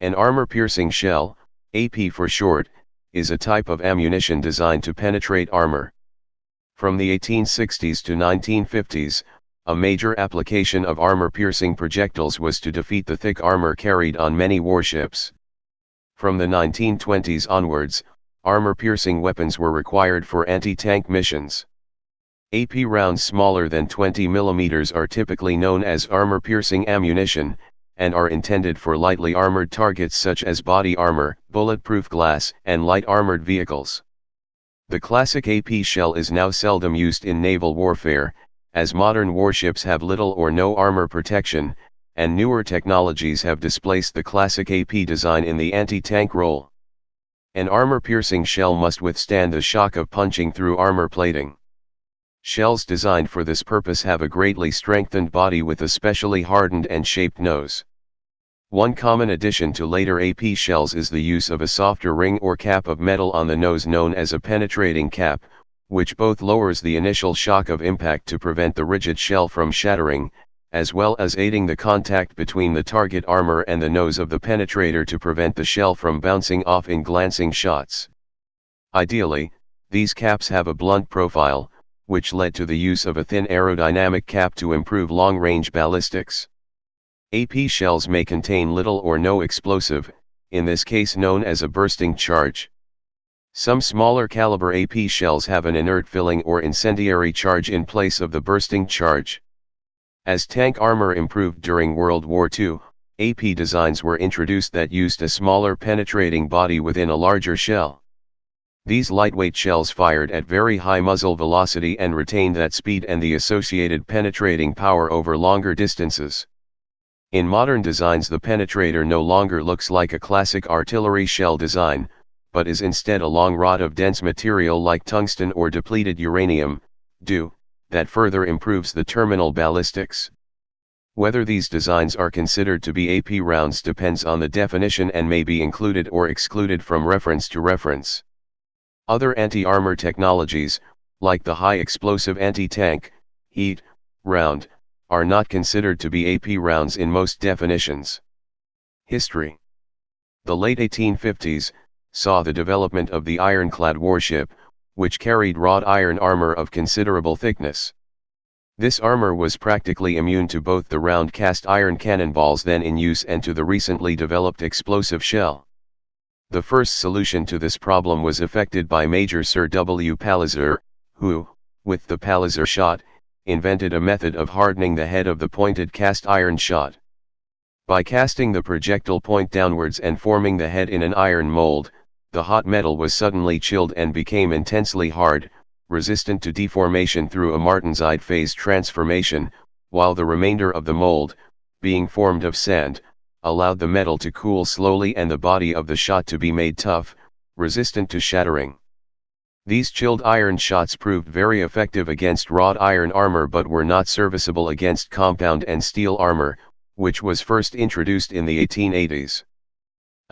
An armor-piercing shell, AP for short, is a type of ammunition designed to penetrate armor. From the 1860s to 1950s, a major application of armor-piercing projectiles was to defeat the thick armor carried on many warships. From the 1920s onwards, armor-piercing weapons were required for anti-tank missions. AP rounds smaller than 20 mm are typically known as armor-piercing ammunition, and are intended for lightly armored targets such as body armor, bulletproof glass, and light armored vehicles. The classic AP shell is now seldom used in naval warfare, as modern warships have little or no armor protection, and newer technologies have displaced the classic AP design in the anti-tank role. An armor-piercing shell must withstand the shock of punching through armor plating. Shells designed for this purpose have a greatly strengthened body with a specially hardened and shaped nose. One common addition to later AP shells is the use of a softer ring or cap of metal on the nose known as a penetrating cap, which both lowers the initial shock of impact to prevent the rigid shell from shattering, as well as aiding the contact between the target armor and the nose of the penetrator to prevent the shell from bouncing off in glancing shots. Ideally, these caps have a blunt profile, which led to the use of a thin aerodynamic cap to improve long-range ballistics. AP shells may contain little or no explosive, in this case known as a bursting charge. Some smaller caliber AP shells have an inert filling or incendiary charge in place of the bursting charge. As tank armor improved during World War II, AP designs were introduced that used a smaller penetrating body within a larger shell. These lightweight shells fired at very high muzzle velocity and retained that speed and the associated penetrating power over longer distances. In modern designs, the penetrator no longer looks like a classic artillery shell design, but is instead a long rod of dense material like tungsten or depleted uranium, DU, that further improves the terminal ballistics. Whether these designs are considered to be AP rounds depends on the definition and may be included or excluded from reference to reference. Other anti-armor technologies, like the high-explosive anti-tank, heat, round, are not considered to be AP rounds in most definitions. History. The late 1850s saw the development of the ironclad warship, which carried wrought iron armor of considerable thickness. This armor was practically immune to both the round cast iron cannonballs then in use and to the recently developed explosive shell. The first solution to this problem was effected by Major Sir W. Palliser, who, with the Palliser shot, invented a method of hardening the head of the pointed cast iron shot. By casting the projectile point downwards and forming the head in an iron mold, the hot metal was suddenly chilled and became intensely hard, resistant to deformation through a martensite phase transformation, while the remainder of the mold, being formed of sand, allowed the metal to cool slowly and the body of the shot to be made tough, resistant to shattering. These chilled iron shots proved very effective against wrought iron armor but were not serviceable against compound and steel armor, which was first introduced in the 1880s.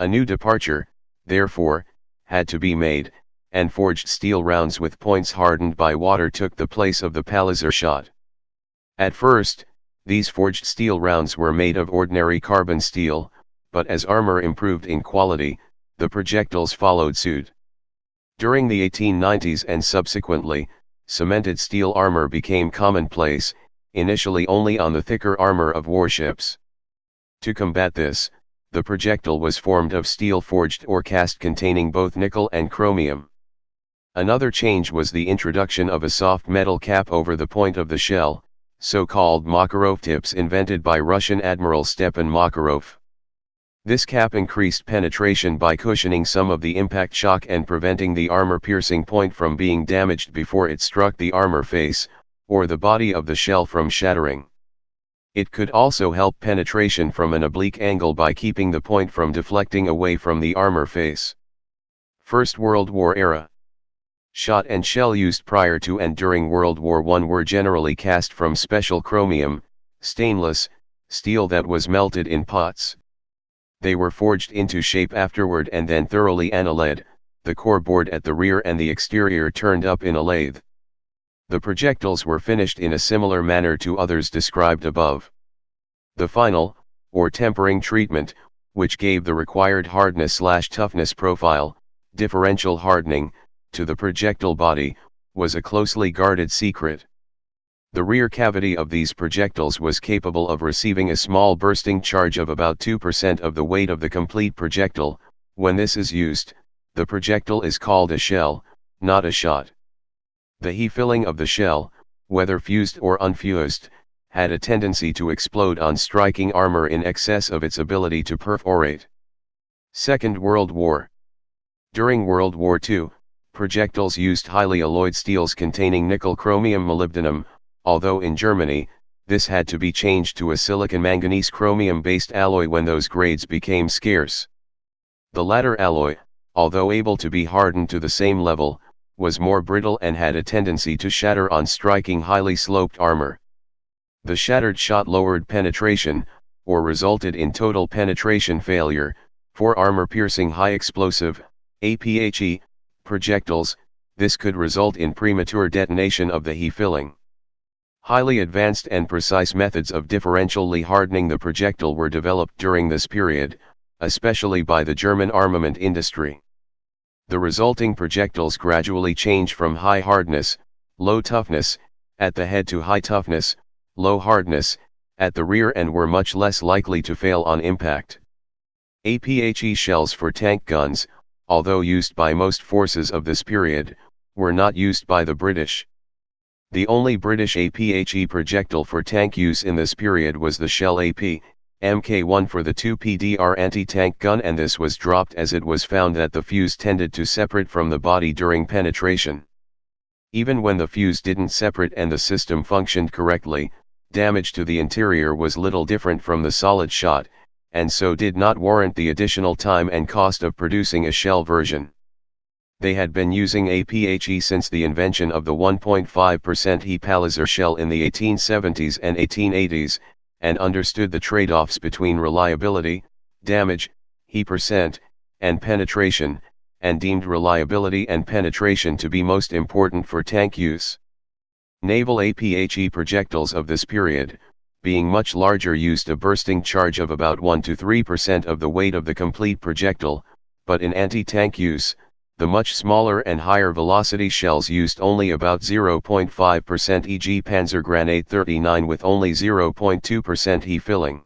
A new departure, therefore, had to be made, and forged steel rounds with points hardened by water took the place of the Palliser shot. At first, these forged steel rounds were made of ordinary carbon steel, but as armor improved in quality, the projectiles followed suit. During the 1890s and subsequently, cemented steel armor became commonplace, initially only on the thicker armor of warships. To combat this, the projectile was formed of steel forged or cast containing both nickel and chromium. Another change was the introduction of a soft metal cap over the point of the shell, so-called Makarov tips invented by Russian Admiral Stepan Makarov. This cap increased penetration by cushioning some of the impact shock and preventing the armor-piercing point from being damaged before it struck the armor face, or the body of the shell from shattering. It could also help penetration from an oblique angle by keeping the point from deflecting away from the armor face. First World War era. Shot and shell used prior to and during World War I were generally cast from special chromium, stainless, steel that was melted in pots. They were forged into shape afterward and then thoroughly annealed, the core bored at the rear and the exterior turned up in a lathe. The projectiles were finished in a similar manner to others described above. The final, or tempering treatment, which gave the required hardness/toughness profile, differential hardening, to the projectile body, was a closely guarded secret. The rear cavity of these projectiles was capable of receiving a small bursting charge of about 2% of the weight of the complete projectile. When this is used, the projectile is called a shell, not a shot. The he-filling of the shell, whether fused or unfused, had a tendency to explode on striking armor in excess of its ability to perforate. Second World War. During World War II, projectiles used highly alloyed steels containing nickel chromium molybdenum, although in Germany, this had to be changed to a silicon manganese chromium based alloy when those grades became scarce. The latter alloy, although able to be hardened to the same level, was more brittle and had a tendency to shatter on striking highly sloped armor. The shattered shot lowered penetration, or resulted in total penetration failure, for armor-piercing high-explosive, APHE, projectiles. This could result in premature detonation of the he-filling. Highly advanced and precise methods of differentially hardening the projectile were developed during this period, especially by the German armament industry. The resulting projectiles gradually changed from high hardness, low toughness, at the head to high toughness, low hardness, at the rear, and were much less likely to fail on impact. APHE shells for tank guns, although used by most forces of this period, were not used by the British. The only British APHE projectile for tank use in this period was the Shell AP, Mk1 for the 2PDR anti-tank gun, and this was dropped as it was found that the fuse tended to separate from the body during penetration. Even when the fuse didn't separate and the system functioned correctly, damage to the interior was little different from the solid shot, and so did not warrant the additional time and cost of producing a shell version. They had been using APHE since the invention of the 1.5% He Palliser shell in the 1870s and 1880s, and understood the trade-offs between reliability, damage, He percent, and penetration, and deemed reliability and penetration to be most important for tank use. Naval APHE projectiles of this period, being much larger, used a bursting charge of about 1 to 3% of the weight of the complete projectile, but in anti-tank use, the much smaller and higher velocity shells used only about 0.5%, e.g. Panzergranate 39 with only 0.2% he filling.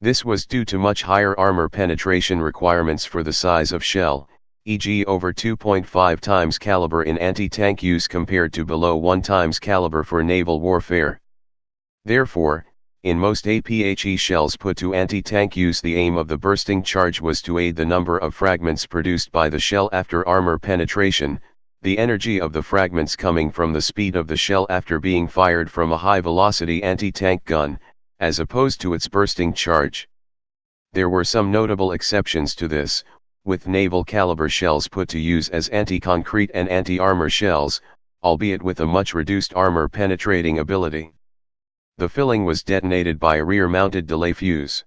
This was due to much higher armor penetration requirements for the size of shell, e.g. over 2.5 times caliber in anti-tank use compared to below 1 times caliber for naval warfare. Therefore, in most APHE shells put to anti-tank use, the aim of the bursting charge was to aid the number of fragments produced by the shell after armor penetration, the energy of the fragments coming from the speed of the shell after being fired from a high-velocity anti-tank gun, as opposed to its bursting charge. There were some notable exceptions to this, with naval caliber shells put to use as anti-concrete and anti-armor shells, albeit with a much reduced armor penetrating ability. The filling was detonated by a rear-mounted delay fuse.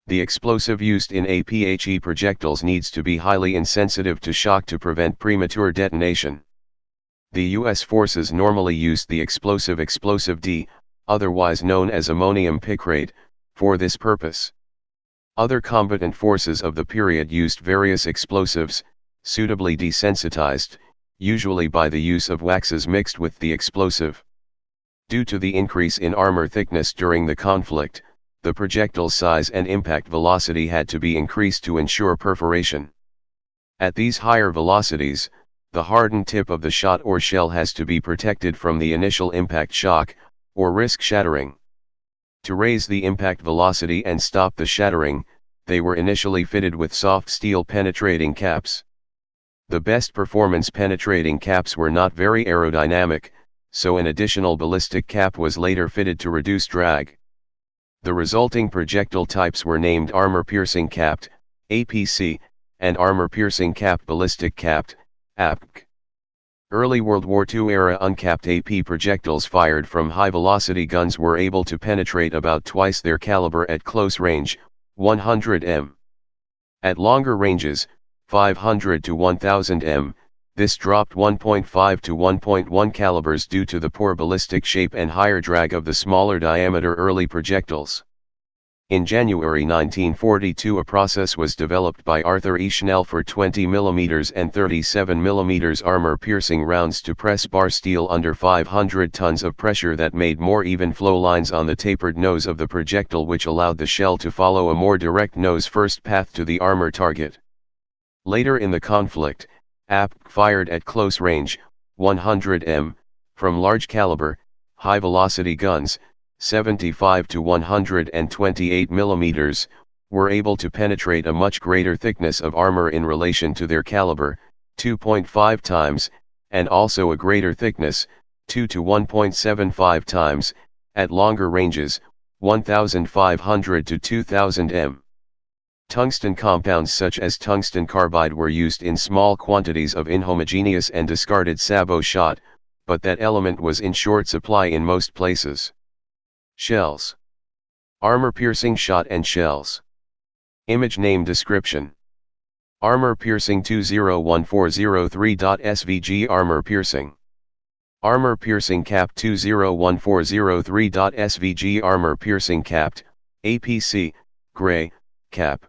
The explosive used in APHE projectiles needs to be highly insensitive to shock to prevent premature detonation. The U.S. forces normally used the explosive D, otherwise known as ammonium picrate, for this purpose. Other combatant forces of the period used various explosives, suitably desensitized, usually by the use of waxes mixed with the explosive. Due to the increase in armor thickness during the conflict, the projectile size and impact velocity had to be increased to ensure perforation. At these higher velocities, the hardened tip of the shot or shell has to be protected from the initial impact shock, or risk shattering. To raise the impact velocity and stop the shattering, they were initially fitted with soft steel penetrating caps. The best performance penetrating caps were not very aerodynamic, so an additional ballistic cap was later fitted to reduce drag. The resulting projectile types were named armor-piercing capped, APC, and armor-piercing capped ballistic capped, APC. Early World War II era uncapped AP projectiles fired from high-velocity guns were able to penetrate about twice their caliber at close range, 100 m. At longer ranges, 500 to 1000 m, this dropped 1.5 to 1.1 calibers due to the poor ballistic shape and higher drag of the smaller diameter early projectiles. In January 1942 a process was developed by Arthur E. Schnell for 20 mm and 37 mm armor-piercing rounds to press bar steel under 500 tons of pressure that made more even flow lines on the tapered nose of the projectile, which allowed the shell to follow a more direct nose-first path to the armor target. Later in the conflict, AP fired at close range, 100 m, from large caliber, high-velocity guns, 75 to 128 mm, were able to penetrate a much greater thickness of armor in relation to their caliber, 2.5 times, and also a greater thickness, 2 to 1.75 times, at longer ranges, 1,500 to 2,000 m. Tungsten compounds such as tungsten carbide were used in small quantities of inhomogeneous and discarded sabot shot, but that element was in short supply in most places. Shells. Armor-piercing shot and shells. Image name description. Armor-piercing 201403.svg Armor-piercing. Armor-piercing cap 201403.svg Armor-piercing capped, APC, gray, cap.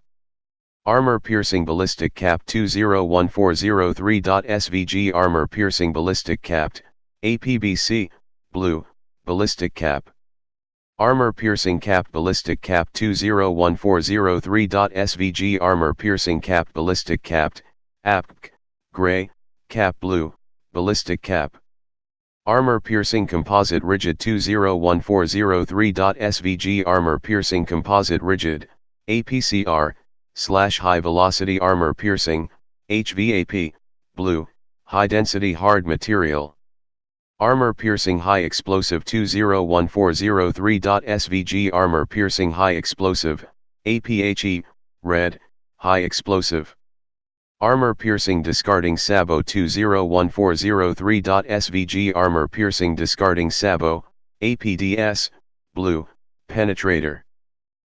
Armor-piercing ballistic cap 201403.svg Armor-piercing ballistic capped, APBC, blue, ballistic cap. Armor-piercing cap ballistic cap 201403.svg Armor-piercing cap ballistic capped, APC, gray, cap blue, ballistic cap. Armor-piercing composite rigid 201403.svg Armor-piercing composite rigid, APCR, /high-velocity armor-piercing, HVAP, blue, high-density hard material. Armor-piercing high-explosive 201403.svg Armor-piercing high-explosive, APHE, red, high-explosive. Armor-piercing discarding sabot 201403.svg Armor-piercing discarding sabot, APDS, blue, penetrator.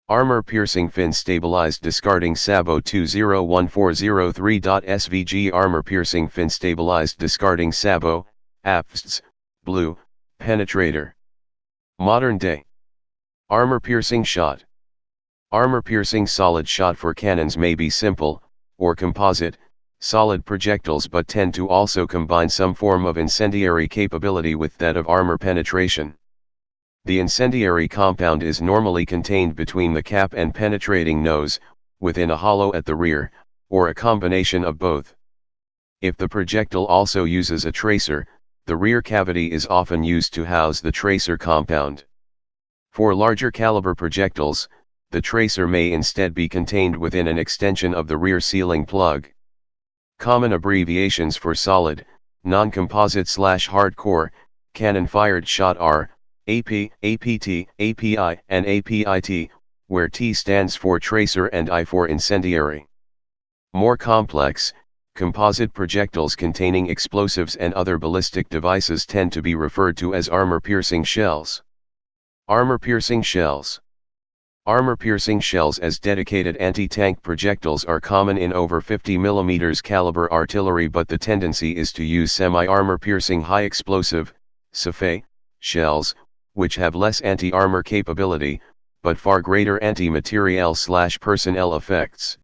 Armor-piercing fin-stabilized discarding sabot 201403.svg Armor-piercing fin-stabilized discarding sabot, APFS, blue, penetrator. Modern day. Armor-piercing shot. Armor-piercing solid shot for cannons may be simple, or composite, solid projectiles but tend to also combine some form of incendiary capability with that of armor penetration. The incendiary compound is normally contained between the cap and penetrating nose, within a hollow at the rear, or a combination of both. If the projectile also uses a tracer, the rear cavity is often used to house the tracer compound. For larger caliber projectiles, the tracer may instead be contained within an extension of the rear sealing plug. Common abbreviations for solid, non-composite/hardcore, cannon-fired shot are AP, APT, API, and APIT, where T stands for tracer and I for incendiary. More complex, composite projectiles containing explosives and other ballistic devices tend to be referred to as armor-piercing shells. Armor-piercing shells. Armor-piercing shells as dedicated anti-tank projectiles are common in over 50 mm caliber artillery, but the tendency is to use semi-armor-piercing high-explosive, SAFE, shells, which have less anti-armor capability, but far greater anti-materiel/personnel effects.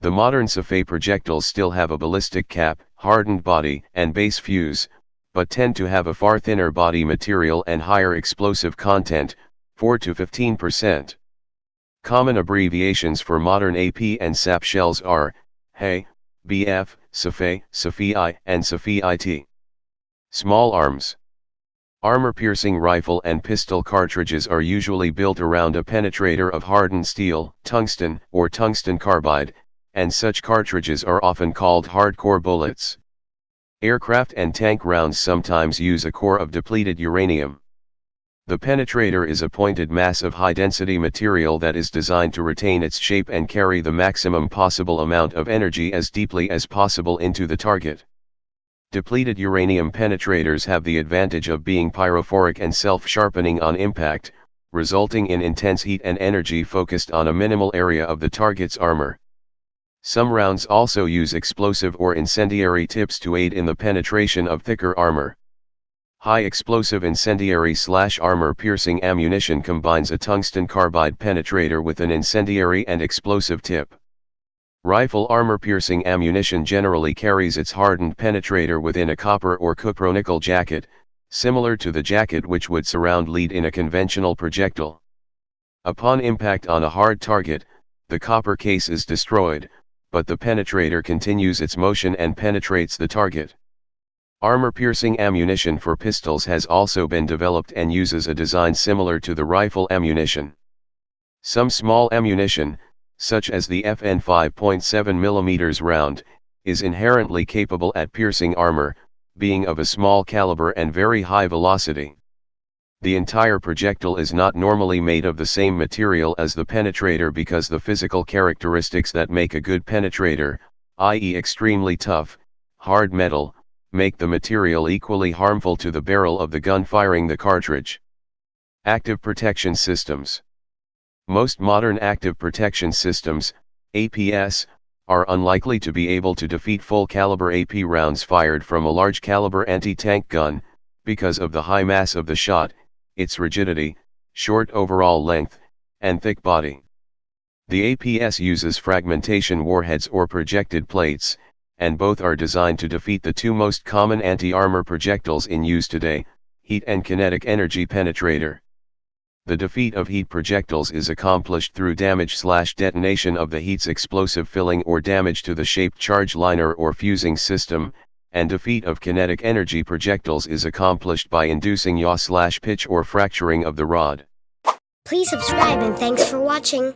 The modern SAFE projectiles still have a ballistic cap, hardened body, and base fuse, but tend to have a far thinner body material and higher explosive content, 4 to 15%. Common abbreviations for modern AP and SAP shells are HE, BF, SAFE, SAFEI, and SAFEIT. Small arms. Armor-piercing rifle and pistol cartridges are usually built around a penetrator of hardened steel, tungsten, or tungsten carbide, and such cartridges are often called hardcore bullets. Aircraft and tank rounds sometimes use a core of depleted uranium. The penetrator is a pointed mass of high-density material that is designed to retain its shape and carry the maximum possible amount of energy as deeply as possible into the target. Depleted uranium penetrators have the advantage of being pyrophoric and self-sharpening on impact, resulting in intense heat and energy focused on a minimal area of the target's armor. Some rounds also use explosive or incendiary tips to aid in the penetration of thicker armor. High explosive incendiary/armor-piercing ammunition combines a tungsten carbide penetrator with an incendiary and explosive tip. Rifle armor-piercing ammunition generally carries its hardened penetrator within a copper or cupronickel jacket, similar to the jacket which would surround lead in a conventional projectile. Upon impact on a hard target, the copper case is destroyed, but the penetrator continues its motion and penetrates the target. Armor-piercing ammunition for pistols has also been developed and uses a design similar to the rifle ammunition. Some small ammunition, such as the FN 5.7 mm round, is inherently capable at piercing armor, being of a small caliber and very high velocity. The entire projectile is not normally made of the same material as the penetrator because the physical characteristics that make a good penetrator, i.e. extremely tough, hard metal, make the material equally harmful to the barrel of the gun firing the cartridge. Active protection systems. Most modern active protection systems, APS, are unlikely to be able to defeat full-caliber AP rounds fired from a large-caliber anti-tank gun, because of the high mass of the shot, its rigidity, short overall length, and thick body. The APS uses fragmentation warheads or projected plates, and both are designed to defeat the two most common anti-armor projectiles in use today, heat and kinetic energy penetrator. The defeat of heat projectiles is accomplished through damage/detonation of the heat's explosive filling or damage to the shaped charge liner or fusing system, and defeat of kinetic energy projectiles is accomplished by inducing yaw/pitch or fracturing of the rod. Please subscribe and thanks for watching.